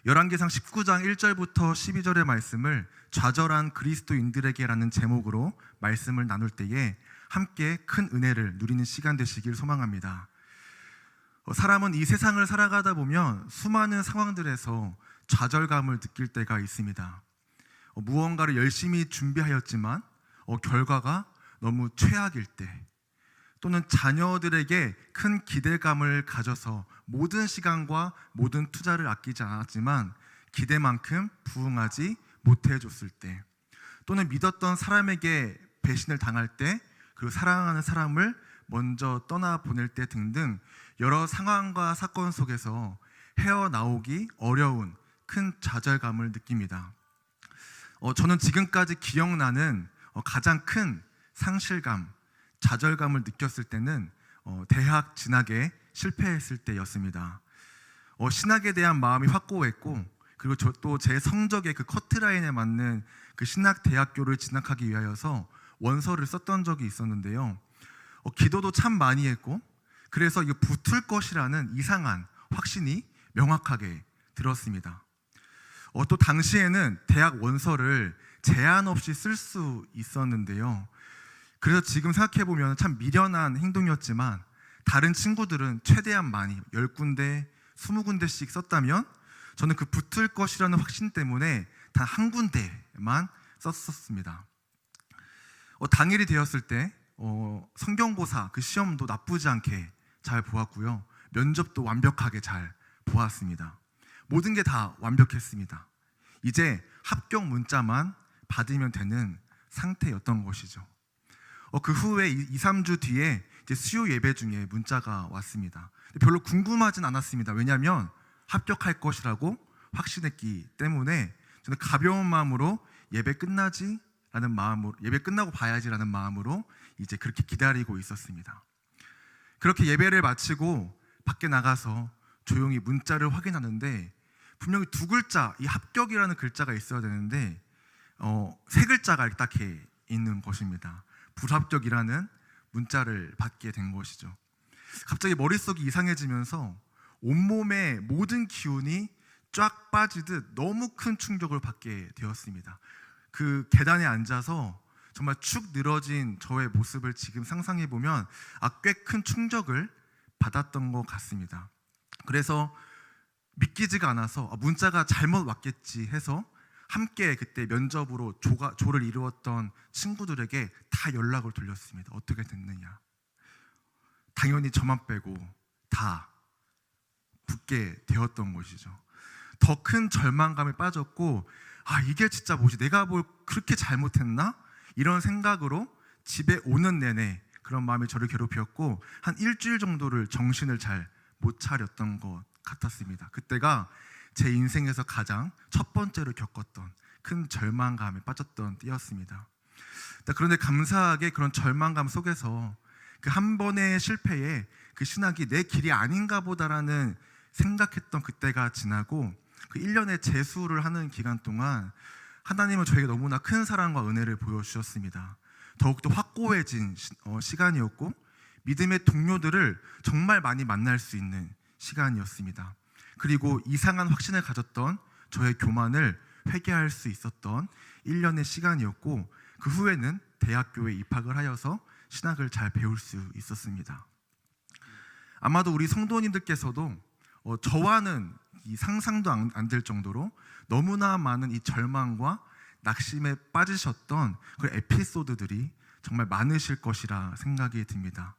열왕기상 19장 1절부터 12절의 말씀을 좌절한 그리스도인들에게라는 제목으로 말씀을 나눌 때에 함께 큰 은혜를 누리는 시간 되시길 소망합니다. 사람은 이 세상을 살아가다 보면 수많은 상황들에서 좌절감을 느낄 때가 있습니다. 무언가를 열심히 준비하였지만 결과가 너무 최악일 때, 또는 자녀들에게 큰 기대감을 가져서 모든 시간과 모든 투자를 아끼지 않았지만 기대만큼 부응하지 못해줬을 때, 또는 믿었던 사람에게 배신을 당할 때, 그리고 사랑하는 사람을 먼저 떠나보낼 때 등등 여러 상황과 사건 속에서 헤어나오기 어려운 큰 좌절감을 느낍니다. 저는 지금까지 기억나는 가장 큰 상실감, 좌절감을 느꼈을 때는 대학 진학에 실패했을 때였습니다. 신학에 대한 마음이 확고했고, 그리고 또 제 성적의 그 커트라인에 맞는 그 신학대학교를 진학하기 위하여서 원서를 썼던 적이 있었는데요. 기도도 참 많이 했고, 그래서 이거 붙을 것이라는 이상한 확신이 명확하게 들었습니다. 또 당시에는 대학 원서를 제한 없이 쓸 수 있었는데요. 그래서 지금 생각해보면 참 미련한 행동이었지만, 다른 친구들은 최대한 많이 10군데, 20군데씩 썼다면 저는 그 붙을 것이라는 확신 때문에 단 한 군데만 썼었습니다. 당일이 되었을 때 성경고사 그 시험도 나쁘지 않게 잘 보았고요. 면접도 완벽하게 잘 보았습니다. 모든 게 다 완벽했습니다. 이제 합격 문자만 받으면 되는 상태였던 것이죠. 그 후에 2, 3주 뒤에 이제 수요 예배 중에 문자가 왔습니다. 별로 궁금하진 않았습니다. 왜냐하면 합격할 것이라고 확신했기 때문에 저는 가벼운 마음으로 예배 끝나고 봐야지라는 마음으로 이제 그렇게 기다리고 있었습니다. 그렇게 예배를 마치고 밖에 나가서 조용히 문자를 확인하는데, 분명히 두 글자, 이 합격이라는 글자가 있어야 되는데 세 글자가 이렇게 있는 것입니다. 불합격이라는 문자를 받게 된 것이죠. 갑자기 머릿속이 이상해지면서 온몸의 모든 기운이 쫙 빠지듯 너무 큰 충격을 받게 되었습니다. 그 계단에 앉아서 정말 축 늘어진 저의 모습을 지금 상상해보면 꽤 큰 충격을 받았던 것 같습니다. 그래서 믿기지가 않아서 문자가 잘못 왔겠지 해서 함께 그때 면접으로 조를 이루었던 친구들에게 다 연락을 돌렸습니다. 어떻게 됐느냐. 당연히 저만 빼고 다 붙게 되었던 것이죠. 더 큰 절망감에 빠졌고, 이게 진짜 뭐지? 내가 뭘 그렇게 잘못했나? 이런 생각으로 집에 오는 내내 그런 마음이 저를 괴롭혔고, 한 일주일 정도를 정신을 잘 못 차렸던 것 같았습니다. 그때가 제 인생에서 가장 첫 번째로 겪었던 큰 절망감에 빠졌던 때였습니다. 그런데 감사하게 그런 절망감 속에서 그 한 번의 실패에 그 신학이 내 길이 아닌가 보다라는 생각했던 그때가 지나고, 그 1년의 재수를 하는 기간 동안 하나님은 저에게 너무나 큰 사랑과 은혜를 보여주셨습니다. 더욱더 확고해진 시간이었고, 믿음의 동료들을 정말 많이 만날 수 있는 시간이었습니다. 그리고 이상한 확신을 가졌던 저의 교만을 회개할 수 있었던 1년의 시간이었고, 그 후에는 대학교에 입학을 하여서 신학을 잘 배울 수 있었습니다. 아마도 우리 성도님들께서도 저와는 이 상상도 안 될 정도로 너무나 많은 이 절망과 낙심에 빠지셨던 그 에피소드들이 정말 많으실 것이라 생각이 듭니다.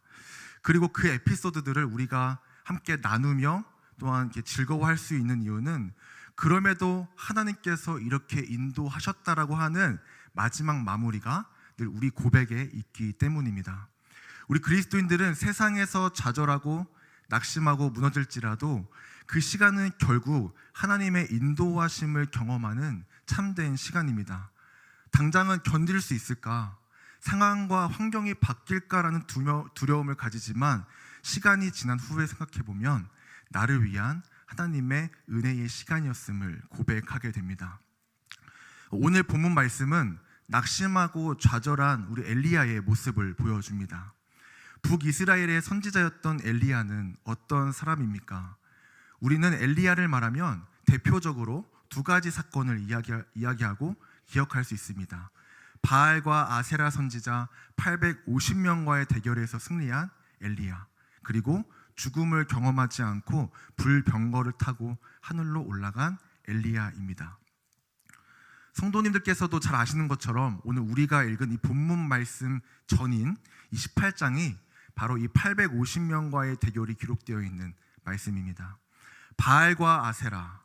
그리고 그 에피소드들을 우리가 함께 나누며 또한 이렇게 즐거워할 수 있는 이유는, 그럼에도 하나님께서 이렇게 인도하셨다라고 하는 마지막 마무리가 늘 우리 고백에 있기 때문입니다. 우리 그리스도인들은 세상에서 좌절하고 낙심하고 무너질지라도 그 시간은 결국 하나님의 인도하심을 경험하는 참된 시간입니다. 당장은 견딜 수 있을까? 상황과 환경이 바뀔까라는 두려움을 가지지만, 시간이 지난 후에 생각해보면 나를 위한 하나님의 은혜의 시간이었음을 고백하게 됩니다. 오늘 본문 말씀은 낙심하고 좌절한 우리 엘리야의 모습을 보여줍니다. 북이스라엘의 선지자였던 엘리야는 어떤 사람입니까? 우리는 엘리야를 말하면 대표적으로 두 가지 사건을 이야기하고 기억할 수 있습니다. 바알과 아세라 선지자 850명과의 대결에서 승리한 엘리야, 그리고 죽음을 경험하지 않고 불병거를 타고 하늘로 올라간 엘리야입니다. 성도님들께서도 잘 아시는 것처럼 오늘 우리가 읽은 이 본문 말씀 전인 28장이 바로 이 850명과의 대결이 기록되어 있는 말씀입니다. 바알과 아세라,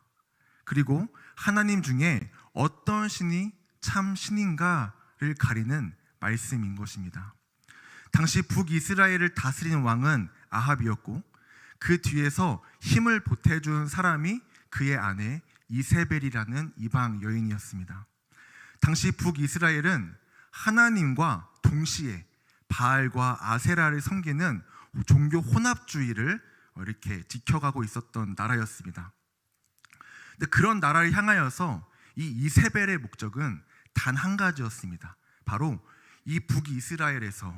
그리고 하나님 중에 어떤 신이 참 신인가를 가리는 말씀인 것입니다. 당시 북이스라엘을 다스리는 왕은 아합이었고, 그 뒤에서 힘을 보태준 사람이 그의 아내 이세벨이라는 이방 여인이었습니다. 당시 북이스라엘은 하나님과 동시에 바알과 아세라를 섬기는 종교 혼합주의를 이렇게 지켜가고 있었던 나라였습니다. 근데 그런 나라를 향하여서 이 이세벨의 목적은 단 한 가지였습니다. 바로 이 북이스라엘에서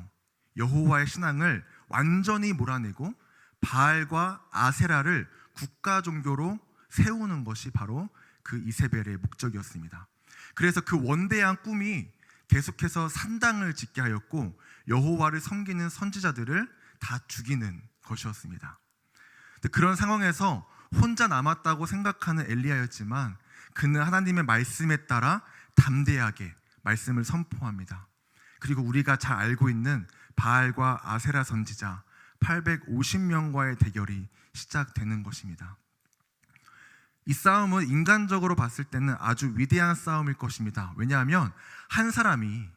여호와의 신앙을 완전히 몰아내고 바알과 아세라를 국가 종교로 세우는 것이 바로 그 이세벨의 목적이었습니다. 그래서 그 원대한 꿈이 계속해서 산당을 짓게 하였고, 여호와를 섬기는 선지자들을 다 죽이는 것이었습니다. 그런 상황에서 혼자 남았다고 생각하는 엘리야였지만, 그는 하나님의 말씀에 따라 담대하게 말씀을 선포합니다. 그리고 우리가 잘 알고 있는 바알과 아세라 선지자 850명과의 대결이 시작되는 것입니다. 이 싸움은 인간적으로 봤을 때는 아주 위대한 싸움일 것입니다. 왜냐하면 한 사람이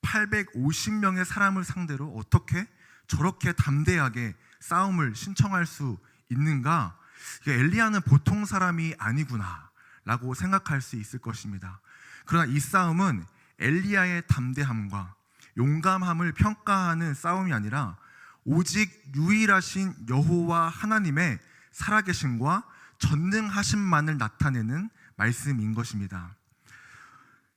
850명의 사람을 상대로 어떻게 저렇게 담대하게 싸움을 신청할 수 있는가? 엘리야는 보통 사람이 아니구나 라고 생각할 수 있을 것입니다. 그러나 이 싸움은 엘리야의 담대함과 용감함을 평가하는 싸움이 아니라 오직 유일하신 여호와 하나님의 살아계심과 전능하심만을 나타내는 말씀인 것입니다.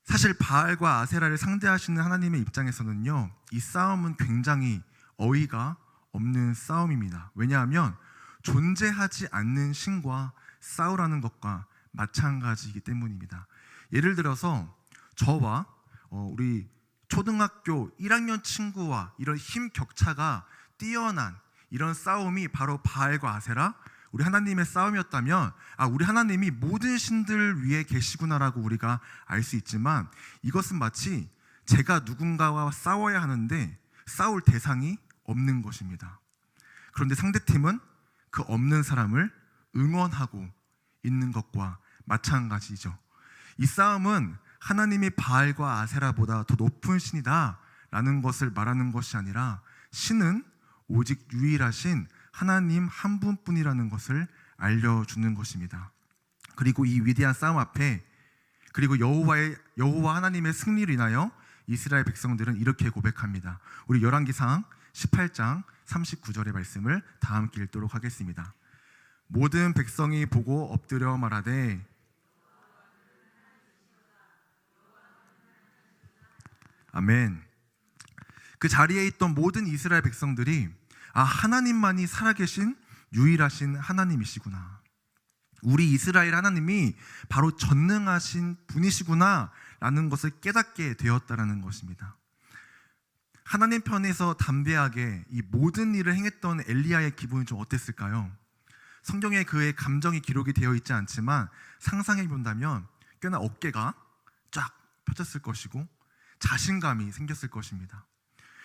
사실 바알과 아세라를 상대하시는 하나님의 입장에서는요, 이 싸움은 굉장히 어이가 없는 싸움입니다. 왜냐하면 존재하지 않는 신과 싸우라는 것과 마찬가지이기 때문입니다. 예를 들어서 저와 우리 초등학교 1학년 친구와 이런 힘 격차가 뛰어난 이런 싸움이 바로 바알과 아세라, 우리 하나님의 싸움이었다면 우리 하나님이 모든 신들 위에 계시구나라고 우리가 알 수 있지만, 이것은 마치 제가 누군가와 싸워야 하는데 싸울 대상이 없는 것입니다. 그런데 상대팀은 그 없는 사람을 응원하고 있는 것과 마찬가지죠. 이 싸움은 하나님이 바알과 아세라보다 더 높은 신이다 라는 것을 말하는 것이 아니라, 신은 오직 유일하신 하나님 한 분뿐이라는 것을 알려주는 것입니다. 그리고 이 위대한 싸움 앞에, 그리고 여호와 하나님의 승리를 인하여 이스라엘 백성들은 이렇게 고백합니다. 우리 열왕기상 18장 39절의 말씀을 다 함께 읽도록 하겠습니다. 모든 백성이 보고 엎드려 말하되, 아멘. 그 자리에 있던 모든 이스라엘 백성들이 하나님만이 살아계신 유일하신 하나님이시구나, 우리 이스라엘 하나님이 바로 전능하신 분이시구나 라는 것을 깨닫게 되었다라는 것입니다. 하나님 편에서 담대하게 이 모든 일을 행했던 엘리야의 기분이 좀 어땠을까요? 성경에 그의 감정이 기록이 되어 있지 않지만 상상해 본다면 꽤나 어깨가 쫙 펴졌을 것이고 자신감이 생겼을 것입니다.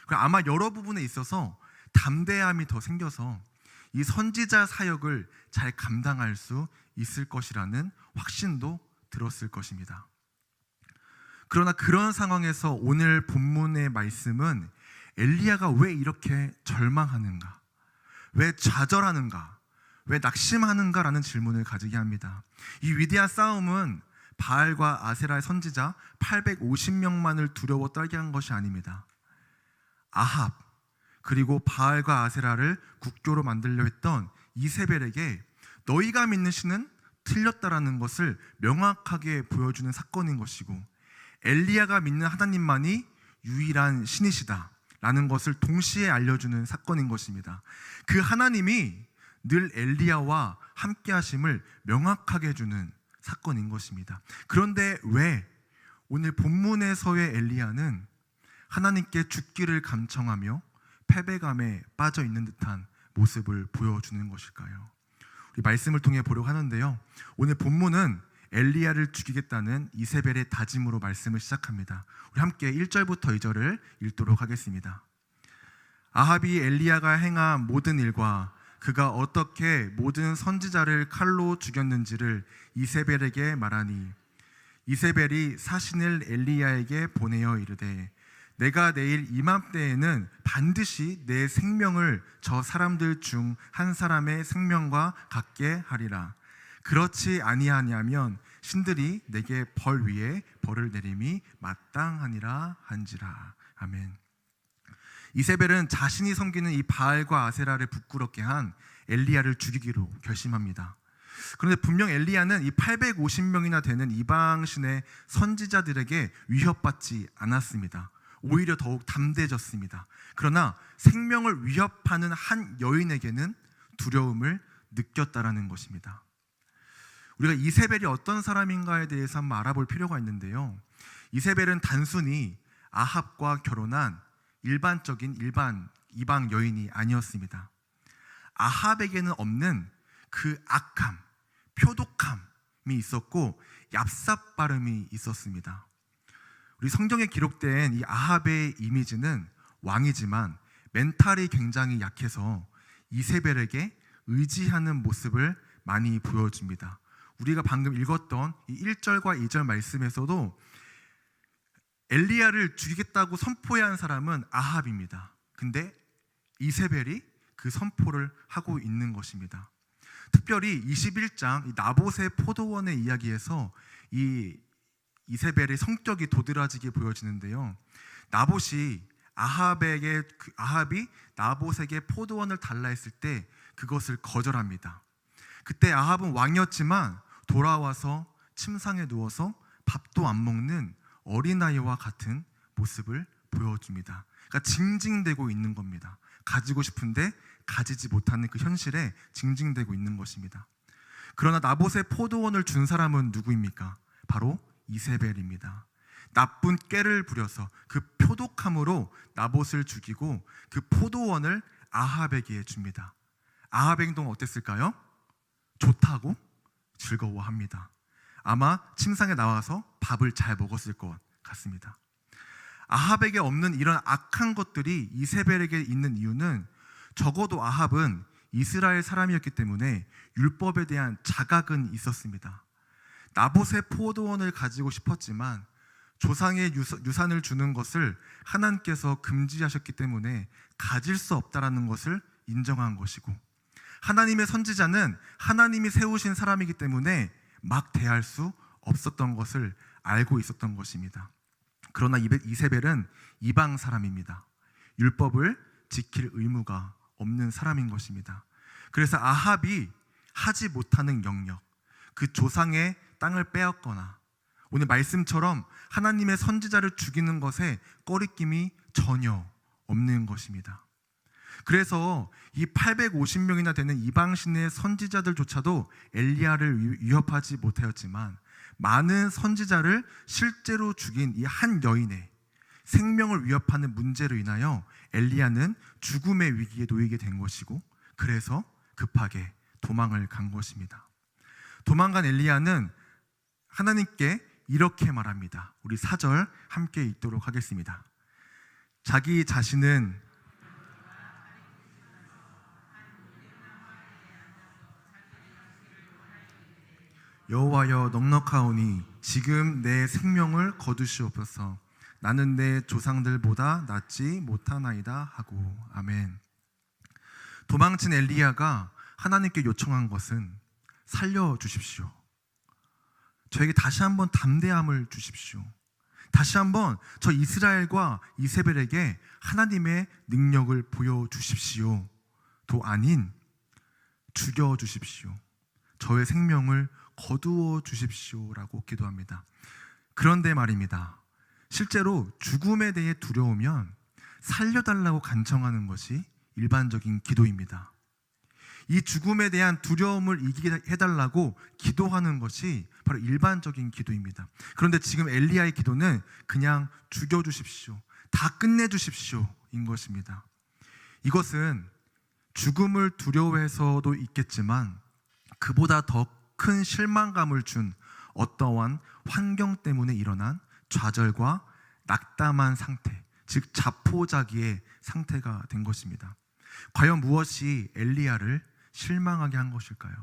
아마 여러 부분에 있어서 담대함이 더 생겨서 이 선지자 사역을 잘 감당할 수 있을 것이라는 확신도 들었을 것입니다. 그러나 그런 상황에서 오늘 본문의 말씀은 엘리야가 왜 이렇게 절망하는가, 왜 좌절하는가, 왜 낙심하는가라는 질문을 가지게 합니다. 이 위대한 싸움은 바알과 아세라의 선지자 850명만을 두려워 떨게 한 것이 아닙니다. 아합, 그리고 바알과 아세라를 국교로 만들려 했던 이세벨에게 너희가 믿는 신은 틀렸다라는 것을 명확하게 보여주는 사건인 것이고, 엘리야가 믿는 하나님만이 유일한 신이시다 라는 것을 동시에 알려주는 사건인 것입니다. 그 하나님이 늘 엘리야와 함께 하심을 명확하게 해주는 사건인 것입니다. 그런데 왜 오늘 본문에서의 엘리야는 하나님께 죽기를 감청하며 패배감에 빠져 있는 듯한 모습을 보여주는 것일까요? 우리 말씀을 통해 보려고 하는데요, 오늘 본문은 엘리야를 죽이겠다는 이세벨의 다짐으로 말씀을 시작합니다. 우리 함께 1절부터 2절을 읽도록 하겠습니다. 아합이 엘리야가 행한 모든 일과 그가 어떻게 모든 선지자를 칼로 죽였는지를 이세벨에게 말하니, 이세벨이 사신을 엘리야에게 보내어 이르되, 내가 내일 이맘때에는 반드시 내 생명을 저 사람들 중 한 사람의 생명과 같게 하리라. 그렇지 아니하냐면 신들이 내게 벌 위에 벌을 내림이 마땅하니라 한지라. 아멘. 이세벨은 자신이 섬기는 이 바알과 아세라를 부끄럽게 한 엘리야를 죽이기로 결심합니다. 그런데 분명 엘리야는 이 850명이나 되는 이방신의 선지자들에게 위협받지 않았습니다. 오히려 더욱 담대해졌습니다. 그러나 생명을 위협하는 한 여인에게는 두려움을 느꼈다라는 것입니다. 우리가 이세벨이 어떤 사람인가에 대해서 한번 알아볼 필요가 있는데요, 이세벨은 단순히 아합과 결혼한 일반적인 이방 여인이 아니었습니다. 아합에게는 없는 그 악함, 표독함이 있었고 얍삽 발음이 있었습니다. 우리 성경에 기록된 이 아합의 이미지는 왕이지만 멘탈이 굉장히 약해서 이세벨에게 의지하는 모습을 많이 보여줍니다. 우리가 방금 읽었던 이 1절과 2절 말씀에서도 엘리야를 죽이겠다고 선포한 사람은 아합입니다. 근데 이세벨이 그 선포를 하고 있는 것입니다. 특별히 21장 이 나봇의 포도원의 이야기에서 이 이세벨의 성격이 도드라지게 보여지는데요, 나봇이 아합이 나봇에게 포도원을 달라 했을 때 그것을 거절합니다. 그때 아합은 왕이었지만 돌아와서 침상에 누워서 밥도 안 먹는 어린아이와 같은 모습을 보여줍니다. 그러니까 징징대고 있는 겁니다. 가지고 싶은데 가지지 못하는 그 현실에 징징대고 있는 것입니다. 그러나 나봇의 포도원을 준 사람은 누구입니까? 바로 이세벨입니다. 나쁜 꾀를 부려서 그 표독함으로 나봇을 죽이고 그 포도원을 아합에게 줍니다. 아합의 행동은 어땠을까요? 좋다고 즐거워합니다. 아마 침상에 나와서 밥을 잘 먹었을 것 같습니다. 아합에게 없는 이런 악한 것들이 이세벨에게 있는 이유는 적어도 아합은 이스라엘 사람이었기 때문에 율법에 대한 자각은 있었습니다. 나봇의 포도원을 가지고 싶었지만 조상의 유산을 주는 것을 하나님께서 금지하셨기 때문에 가질 수 없다라는 것을 인정한 것이고, 하나님의 선지자는 하나님이 세우신 사람이기 때문에 막 대할 수 없었던 것을 알고 있었던 것입니다. 그러나 이세벨은 이방 사람입니다. 율법을 지킬 의무가 없는 사람인 것입니다. 그래서 아합이 하지 못하는 영역, 그 조상의 땅을 빼앗거나 오늘 말씀처럼 하나님의 선지자를 죽이는 것에 꺼리낌이 전혀 없는 것입니다. 그래서 이 850명이나 되는 이방신의 선지자들조차도 엘리야를 위협하지 못하였지만 많은 선지자를 실제로 죽인 이 한 여인의 생명을 위협하는 문제로 인하여 엘리야는 죽음의 위기에 놓이게 된 것이고, 그래서 급하게 도망을 간 것입니다. 도망간 엘리야는 하나님께 이렇게 말합니다. 우리 4절 함께 읽도록 하겠습니다. 자기 자신은 여호와여 넉넉하오니 지금 내 생명을 거두시옵소서. 나는 내 조상들보다 낫지 못하나이다 하고. 아멘. 도망친 엘리야가 하나님께 요청한 것은 살려주십시오. 저에게 다시 한번 담대함을 주십시오. 다시 한번 저 이스라엘과 이세벨에게 하나님의 능력을 보여주십시오. 도 아닌 죽여주십시오. 저의 생명을 거두어 주십시오라고 기도합니다. 그런데 말입니다, 실제로 죽음에 대해 두려우면 살려달라고 간청하는 것이 일반적인 기도입니다. 이 죽음에 대한 두려움을 이기게 해달라고 기도하는 것이 바로 일반적인 기도입니다. 그런데 지금 엘리야의 기도는 그냥 죽여주십시오, 다 끝내주십시오인 것입니다. 이것은 죽음을 두려워해서도 있겠지만 그보다 더 큰 실망감을 준 어떠한 환경 때문에 일어난 좌절과 낙담한 상태, 즉 자포자기의 상태가 된 것입니다. 과연 무엇이 엘리야를 실망하게 한 것일까요?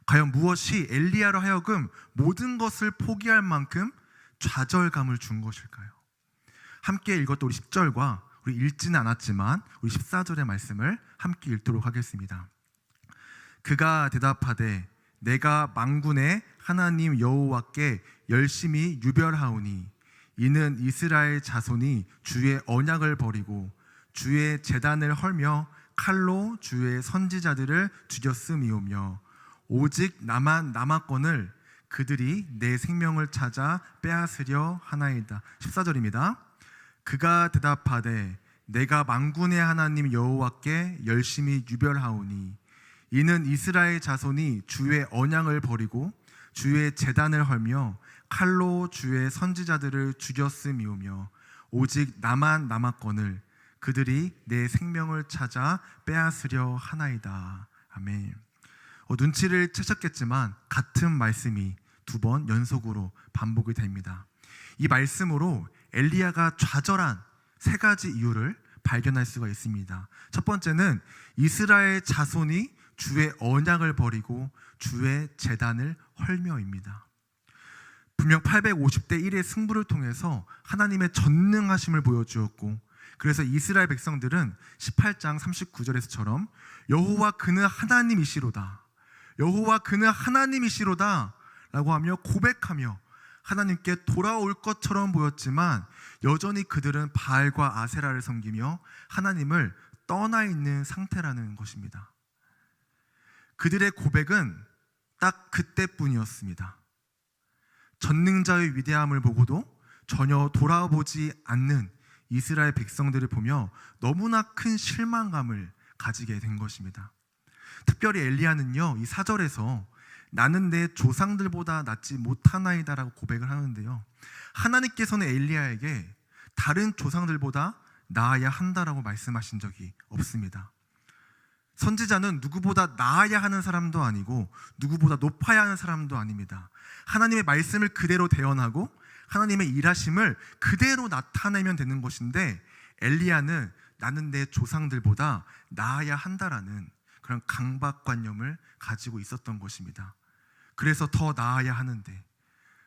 과연 무엇이 엘리야로 하여금 모든 것을 포기할 만큼 좌절감을 준 것일까요? 함께 읽었던 우리 10절과 우리 읽지는 않았지만 우리 14절의 말씀을 함께 읽도록 하겠습니다. 그가 대답하되 내가 만군의 하나님 여호와께 열심히 유별하오니 이는 이스라엘 자손이 주의 언약을 버리고 주의 제단을 헐며 칼로 주의 선지자들을 죽였음이오며 오직 나만 남았거늘 그들이 내 생명을 찾아 빼앗으려 하나이다. 14절입니다. 그가 대답하되 내가 만군의 하나님 여호와께 열심히 유별하오니 이는 이스라엘 자손이 주의 언약을 버리고 주의 제단을 헐며 칼로 주의 선지자들을 죽였음이오며 오직 나만 남았거늘 그들이 내 생명을 찾아 빼앗으려 하나이다. 아멘. 눈치를 채셨겠지만 같은 말씀이 두 번 연속으로 반복이 됩니다. 이 말씀으로 엘리야가 좌절한 세 가지 이유를 발견할 수가 있습니다. 첫 번째는 이스라엘 자손이 주의 언약을 버리고 주의 제단을 헐며입니다. 분명 850대 1의 승부를 통해서 하나님의 전능하심을 보여주었고, 그래서 이스라엘 백성들은 18장 39절에서처럼 여호와 그는 하나님이시로다, 여호와 그는 하나님이시로다 라고 하며 고백하며 하나님께 돌아올 것처럼 보였지만 여전히 그들은 바알과 아세라를 섬기며 하나님을 떠나 있는 상태라는 것입니다. 그들의 고백은 딱 그때뿐이었습니다. 전능자의 위대함을 보고도 전혀 돌아보지 않는 이스라엘 백성들을 보며 너무나 큰 실망감을 가지게 된 것입니다. 특별히 엘리야는요, 이 4절에서 나는 내 조상들보다 낫지 못하나이다 라고 고백을 하는데요, 하나님께서는 엘리야에게 다른 조상들보다 나아야 한다라고 말씀하신 적이 없습니다. 선지자는 누구보다 나아야 하는 사람도 아니고 누구보다 높아야 하는 사람도 아닙니다. 하나님의 말씀을 그대로 대언하고 하나님의 일하심을 그대로 나타내면 되는 것인데, 엘리야는 나는 내 조상들보다 나아야 한다라는 그런 강박관념을 가지고 있었던 것입니다. 그래서 더 나아야 하는데,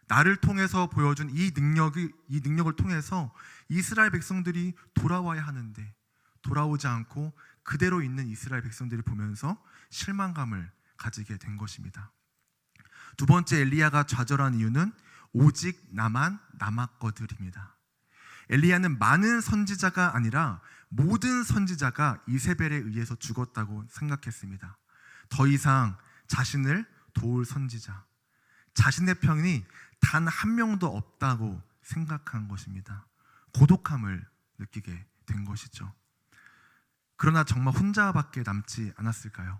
나를 통해서 보여준 이 능력을 통해서 이스라엘 백성들이 돌아와야 하는데 돌아오지 않고 그대로 있는 이스라엘 백성들을 보면서 실망감을 가지게 된 것입니다. 두 번째, 엘리야가 좌절한 이유는 오직 나만 남았거들입니다. 엘리야는 많은 선지자가 아니라 모든 선지자가 이세벨에 의해서 죽었다고 생각했습니다. 더 이상 자신을 도울 선지자, 자신의 편이 단 한 명도 없다고 생각한 것입니다. 고독함을 느끼게 된 것이죠. 그러나 정말 혼자밖에 남지 않았을까요?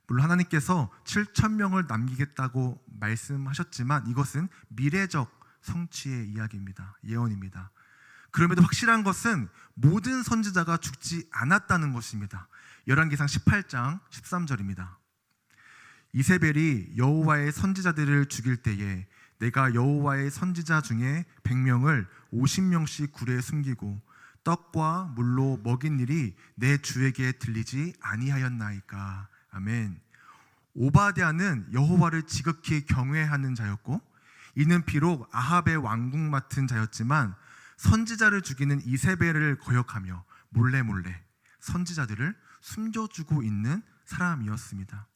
물론 하나님께서 7,000명을 남기겠다고 말씀하셨지만 이것은 미래적 성취의 이야기입니다. 예언입니다. 그럼에도 확실한 것은 모든 선지자가 죽지 않았다는 것입니다. 열왕기상 18장 13절입니다. 이세벨이 여호와의 선지자들을 죽일 때에 내가 여호와의 선지자 중에 100명을 50명씩 굴에 숨기고 떡과 물로 먹인 일이 내 주에게 들리지 아니하였나이까. 아멘. 오바댜는 여호와를 지극히 경외하는 자였고, 이는 비록 아합의 왕궁 맡은 자였지만 선지자를 죽이는 이세벨을 거역하며 몰래 선지자들을 숨겨주고 있는 사람이었습니다.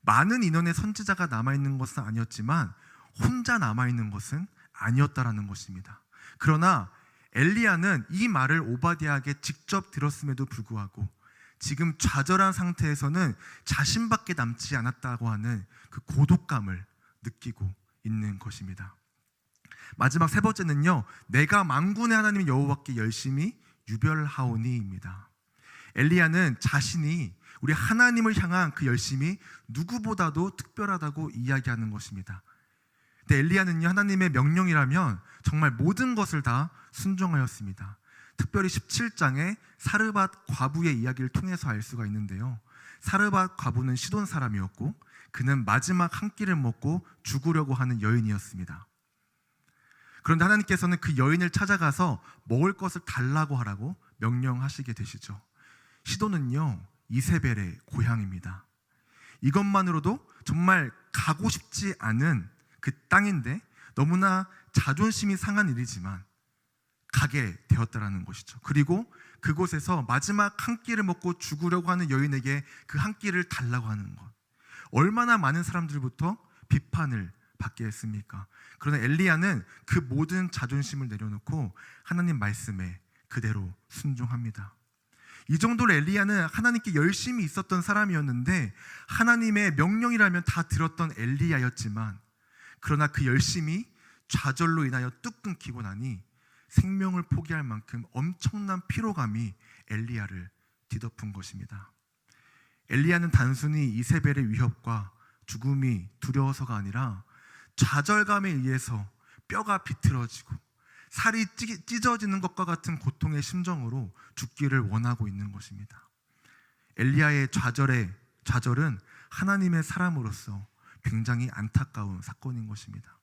많은 인원의 선지자가 남아있는 것은 아니었지만 혼자 남아있는 것은 아니었다라는 것입니다. 그러나 엘리야는 이 말을 오바댜에게 직접 들었음에도 불구하고 지금 좌절한 상태에서는 자신밖에 남지 않았다고 하는 그 고독감을 느끼고 있는 것입니다. 마지막 세 번째는요, 내가 만군의 하나님 여호와께 열심히 유별하오니입니다. 엘리야는 자신이 우리 하나님을 향한 그 열심이 누구보다도 특별하다고 이야기하는 것입니다. 근데 엘리야는요, 하나님의 명령이라면 정말 모든 것을 다 순종하였습니다. 특별히 17장의 사르밧 과부의 이야기를 통해서 알 수가 있는데요, 사르밧 과부는 시돈 사람이었고 그는 마지막 한 끼를 먹고 죽으려고 하는 여인이었습니다. 그런데 하나님께서는 그 여인을 찾아가서 먹을 것을 달라고 하라고 명령하시게 되시죠. 시돈은요, 이세벨의 고향입니다. 이것만으로도 정말 가고 싶지 않은 그 땅인데 너무나 자존심이 상한 일이지만 가게 되었다라는 것이죠. 그리고 그곳에서 마지막 한 끼를 먹고 죽으려고 하는 여인에게 그 한 끼를 달라고 하는 것, 얼마나 많은 사람들부터 비판을 받게 했습니까? 그러나 엘리야는 그 모든 자존심을 내려놓고 하나님 말씀에 그대로 순종합니다. 이 정도로 엘리야는 하나님께 열심히 있었던 사람이었는데 하나님의 명령이라면 다 들었던 엘리야였지만, 그러나 그 열심이 좌절로 인하여 뚝 끊기고 나니 생명을 포기할 만큼 엄청난 피로감이 엘리야를 뒤덮은 것입니다. 엘리야는 단순히 이세벨의 위협과 죽음이 두려워서가 아니라 좌절감에 의해서 뼈가 비틀어지고 살이 찢어지는 것과 같은 고통의 심정으로 죽기를 원하고 있는 것입니다. 엘리야의 좌절은 하나님의 사람으로서 굉장히 안타까운 사건인 것입니다.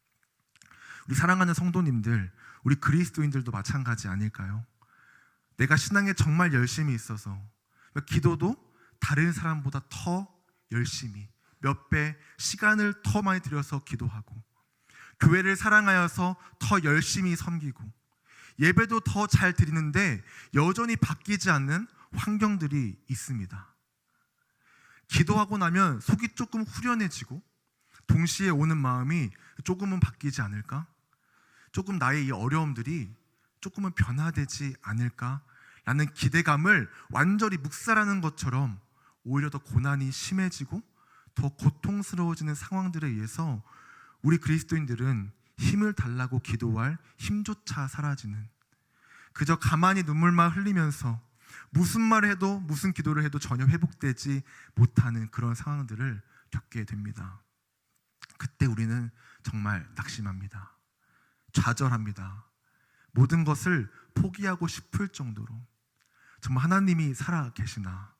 우리 사랑하는 성도님들, 우리 그리스도인들도 마찬가지 아닐까요? 내가 신앙에 정말 열심히 있어서 기도도 다른 사람보다 더 열심히 몇 배 시간을 더 많이 들여서 기도하고, 교회를 사랑하여서 더 열심히 섬기고, 예배도 더 잘 드리는데 여전히 바뀌지 않는 환경들이 있습니다. 기도하고 나면 속이 조금 후련해지고 동시에 오는 마음이 조금은 바뀌지 않을까? 조금 나의 이 어려움들이 조금은 변화되지 않을까라는 기대감을 완전히 묵살하는 것처럼 오히려 더 고난이 심해지고 더 고통스러워지는 상황들에 의해서 우리 그리스도인들은 힘을 달라고 기도할 힘조차 사라지는, 그저 가만히 눈물만 흘리면서 무슨 말을 해도 무슨 기도를 해도 전혀 회복되지 못하는 그런 상황들을 겪게 됩니다. 그때 우리는 정말 낙심합니다. 좌절합니다. 모든 것을 포기하고 싶을 정도로 정말 하나님이 살아계시나?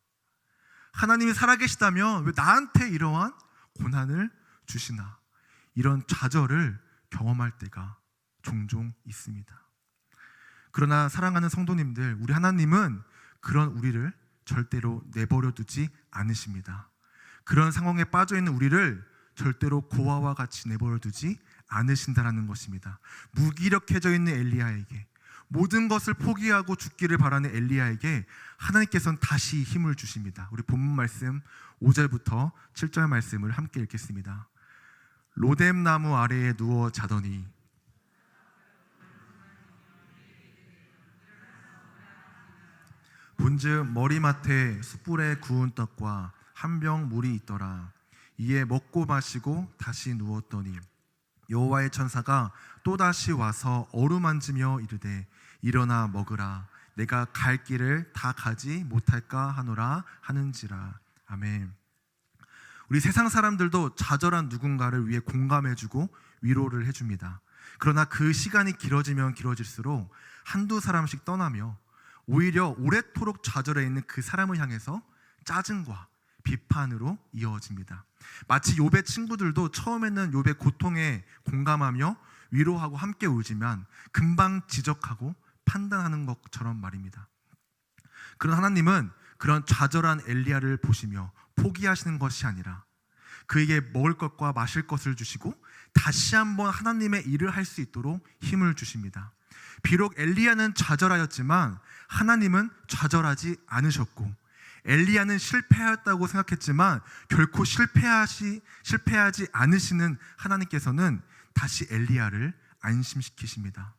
하나님이 살아계시다면 왜 나한테 이러한 고난을 주시나? 이런 좌절을 경험할 때가 종종 있습니다. 그러나 사랑하는 성도님들, 우리 하나님은 그런 우리를 절대로 내버려 두지 않으십니다. 그런 상황에 빠져 있는 우리를 절대로 고아와 같이 내버려 두지 않으신다라는 것입니다. 무기력해져 있는 엘리야에게, 모든 것을 포기하고 죽기를 바라는 엘리야에게 하나님께서는 다시 힘을 주십니다. 우리 본문 말씀 5절부터 7절 말씀을 함께 읽겠습니다. 로뎀 나무 아래에 누워 자더니 본즉 머리맡에 숯불에 구운 떡과 한 병 물이 있더라. 이에 먹고 마시고 다시 누웠더니 여호와의 천사가 또다시 와서 어루만지며 이르되 일어나 먹으라. 내가 갈 길을 다 가지 못할까 하노라 하는지라. 아멘. 우리 세상 사람들도 좌절한 누군가를 위해 공감해주고 위로를 해줍니다. 그러나 그 시간이 길어지면 길어질수록 한두 사람씩 떠나며 오히려 오래도록 좌절해 있는 그 사람을 향해서 짜증과 비판으로 이어집니다. 마치 욥의 친구들도 처음에는 욥의 고통에 공감하며 위로하고 함께 울지만 금방 지적하고 판단하는 것처럼 말입니다. 그런 하나님은 그런 좌절한 엘리야를 보시며 포기하시는 것이 아니라 그에게 먹을 것과 마실 것을 주시고 다시 한번 하나님의 일을 할 수 있도록 힘을 주십니다. 비록 엘리야는 좌절하였지만 하나님은 좌절하지 않으셨고, 엘리야는 실패하였다고 생각했지만 결코 실패하지 않으시는 하나님께서는 다시 엘리야를 안심시키십니다.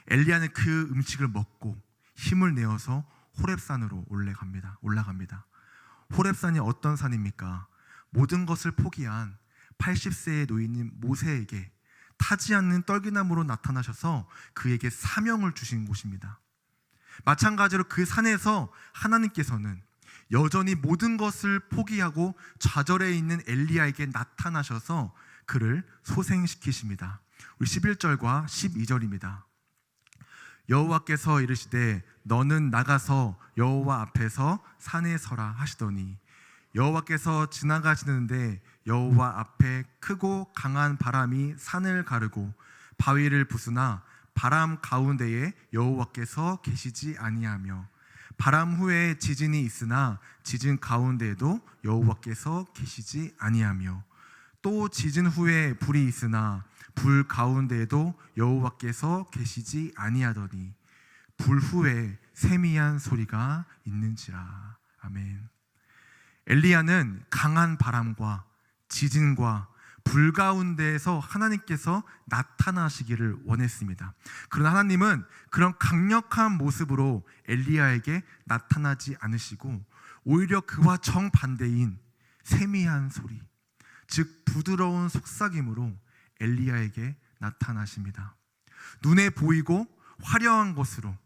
엘리야는 그 음식을 먹고 힘을 내어서 호렙산으로 올라갑니다. 호렙산이 어떤 산입니까? 모든 것을 포기한 80세의 노인인 모세에게 타지 않는 떨기나무로 나타나셔서 그에게 사명을 주신 곳입니다. 마찬가지로 그 산에서 하나님께서는 여전히 모든 것을 포기하고 좌절해 있는 엘리야에게 나타나셔서 그를 소생시키십니다. 우리 11절과 12절입니다. 여호와께서 이르시되 너는 나가서 여호와 앞에서 산에 서라 하시더니 여호와께서 지나가시는데 여호와 앞에 크고 강한 바람이 산을 가르고 바위를 부수나 바람 가운데에 여호와께서 계시지 아니하며 바람 후에 지진이 있으나 지진 가운데에도 여호와께서 계시지 아니하며 또 지진 후에 불이 있으나 불 가운데에도 여호와께서 계시지 아니하더니 불 후에 세미한 소리가 있는지라. 아멘. 엘리야는 강한 바람과 지진과 불 가운데에서 하나님께서 나타나시기를 원했습니다. 그러나 하나님은 그런 강력한 모습으로 엘리야에게 나타나지 않으시고 오히려 그와 정반대인 세미한 소리, 즉 부드러운 속삭임으로 엘리야에게 나타나십니다. 눈에 보이고 화려한 것으로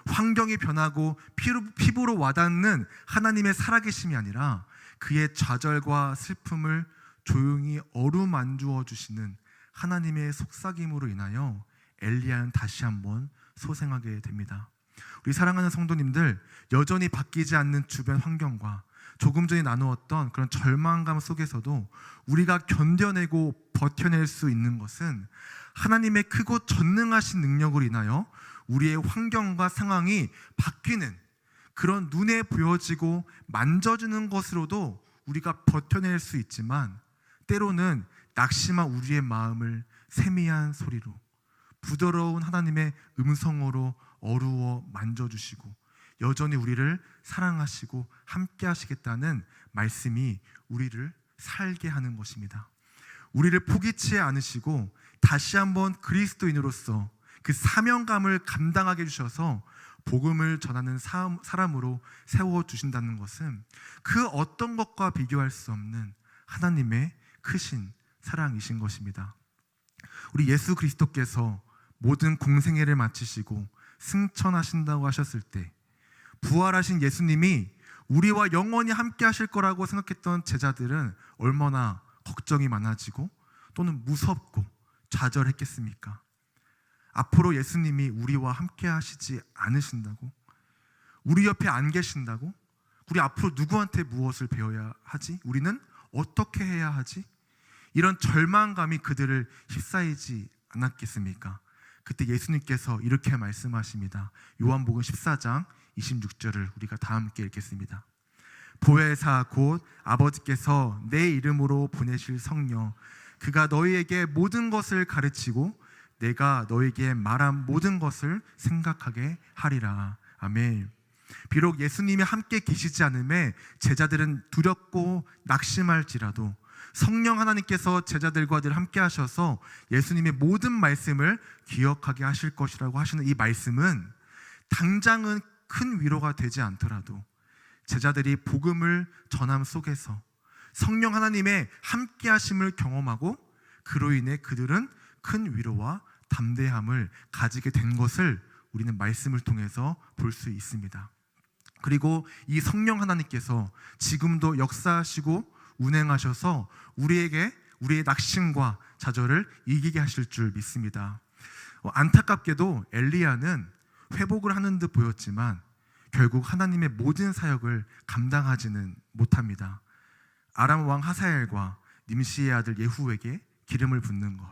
환경이 변하고 피부로 와닿는 하나님의 살아계심이 아니라 그의 좌절과 슬픔을 조용히 어루만주어 주시는 하나님의 속삭임으로 인하여 엘리야는 다시 한번 소생하게 됩니다. 우리 사랑하는 성도님들, 여전히 바뀌지 않는 주변 환경과 조금 전에 나누었던 그런 절망감 속에서도 우리가 견뎌내고 버텨낼 수 있는 것은 하나님의 크고 전능하신 능력으로 인하여 우리의 환경과 상황이 바뀌는 그런 눈에 보여지고 만져지는 것으로도 우리가 버텨낼 수 있지만, 때로는 낙심한 우리의 마음을 세미한 소리로 부드러운 하나님의 음성으로 어루어 만져주시고 여전히 우리를 사랑하시고 함께 하시겠다는 말씀이 우리를 살게 하는 것입니다. 우리를 포기치 않으시고 다시 한번 그리스도인으로서 그 사명감을 감당하게 해주셔서 복음을 전하는 사람으로 세워주신다는 것은 그 어떤 것과 비교할 수 없는 하나님의 크신 사랑이신 것입니다. 우리 예수 그리스도께서 모든 공생애를 마치시고 승천하신다고 하셨을 때 부활하신 예수님이 우리와 영원히 함께 하실 거라고 생각했던 제자들은 얼마나 걱정이 많아지고 또는 무섭고 좌절했겠습니까? 앞으로 예수님이 우리와 함께 하시지 않으신다고? 우리 옆에 안 계신다고? 우리 앞으로 누구한테 무엇을 배워야 하지? 우리는 어떻게 해야 하지? 이런 절망감이 그들을 휩싸이지 않았겠습니까? 그때 예수님께서 이렇게 말씀하십니다. 요한복음 14장 26절을 우리가 다 함께 읽겠습니다. 보혜사 곧 아버지께서 내 이름으로 보내실 성령, 그가 너희에게 모든 것을 가르치고 내가 너희에게 말한 모든 것을 생각하게 하리라. 아멘. 비록 예수님이 함께 계시지 않음에 제자들은 두렵고 낙심할지라도 성령 하나님께서 제자들과 늘 함께 하셔서 예수님의 모든 말씀을 기억하게 하실 것이라고 하시는 이 말씀은 당장은 큰 위로가 되지 않더라도 제자들이 복음을 전함 속에서 성령 하나님의 함께 하심을 경험하고 그로 인해 그들은 큰 위로와 담대함을 가지게 된 것을 우리는 말씀을 통해서 볼 수 있습니다. 그리고 이 성령 하나님께서 지금도 역사하시고 운행하셔서 우리에게 우리의 낙심과 좌절을 이기게 하실 줄 믿습니다. 안타깝게도 엘리야는 회복을 하는 듯 보였지만 결국 하나님의 모든 사역을 감당하지는 못합니다. 아람 왕 하사엘과 님시의 아들 예후에게 기름을 붓는 것,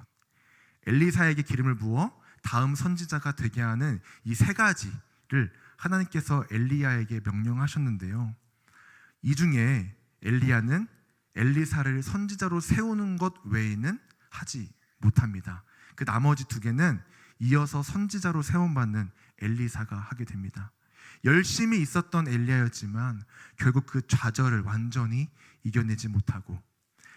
엘리사에게 기름을 부어 다음 선지자가 되게 하는 이 세 가지를 하나님께서 엘리야에게 명령하셨는데요, 이 중에 엘리야는 엘리사를 선지자로 세우는 것 외에는 하지 못합니다. 그 나머지 두 개는 이어서 선지자로 세움받는 엘리사가 하게 됩니다. 열심히 있었던 엘리야였지만 결국 그 좌절을 완전히 이겨내지 못하고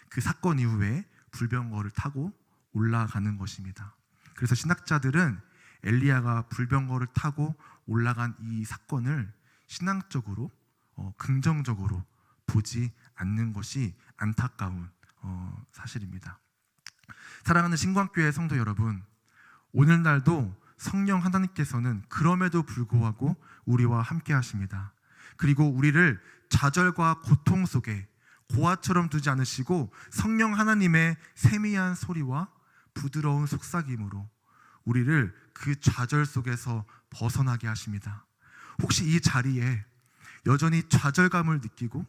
그 사건 이후에 불병거를 타고 올라가는 것입니다. 그래서 신학자들은 엘리야가 불병거를 타고 올라간 이 사건을 신앙적으로 긍정적으로 보지 않는 것이 안타까운 사실입니다. 사랑하는 신광교회 성도 여러분, 오늘날도 성령 하나님께서는 그럼에도 불구하고 우리와 함께 하십니다. 그리고 우리를 좌절과 고통 속에 고아처럼 두지 않으시고 성령 하나님의 세미한 소리와 부드러운 속삭임으로 우리를 그 좌절 속에서 벗어나게 하십니다. 혹시 이 자리에 여전히 좌절감을 느끼고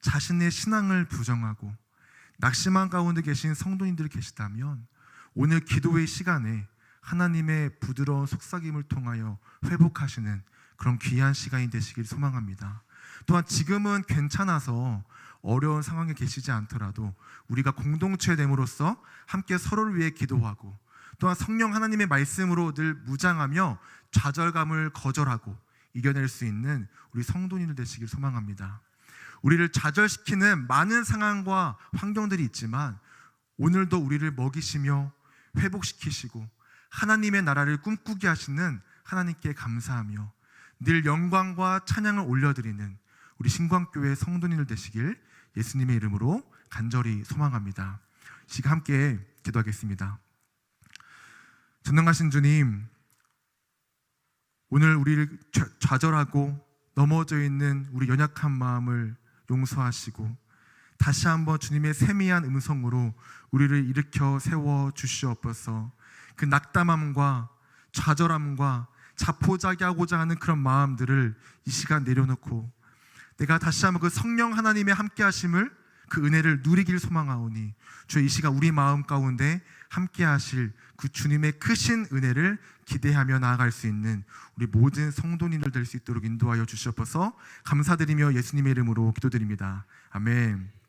자신의 신앙을 부정하고 낙심한 가운데 계신 성도님들이 계시다면 오늘 기도의 시간에 하나님의 부드러운 속삭임을 통하여 회복하시는 그런 귀한 시간이 되시길 소망합니다. 또한 지금은 괜찮아서 어려운 상황에 계시지 않더라도 우리가 공동체 됨으로써 함께 서로를 위해 기도하고 또한 성령 하나님의 말씀으로 늘 무장하며 좌절감을 거절하고 이겨낼 수 있는 우리 성도님들 되시길 소망합니다. 우리를 좌절시키는 많은 상황과 환경들이 있지만 오늘도 우리를 먹이시며 회복시키시고 하나님의 나라를 꿈꾸게 하시는 하나님께 감사하며 늘 영광과 찬양을 올려드리는 우리 신광교회 성도님들 되시길 예수님의 이름으로 간절히 소망합니다. 시간 함께 기도하겠습니다. 전능하신 주님, 오늘 우리를 좌절하고 넘어져 있는 우리 연약한 마음을 용서하시고 다시 한번 주님의 세미한 음성으로 우리를 일으켜 세워 주시옵소서. 그 낙담함과 좌절함과 자포자기하고자 하는 그런 마음들을 이 시간 내려놓고 내가 다시 한번 그 성령 하나님의 함께 하심을 그 은혜를 누리길 소망하오니 주의 이 시간 우리 마음 가운데 함께 하실 그 주님의 크신 은혜를 기대하며 나아갈 수 있는 우리 모든 성도님들 될 수 있도록 인도하여 주시옵소서. 감사드리며 예수님의 이름으로 기도드립니다. 아멘.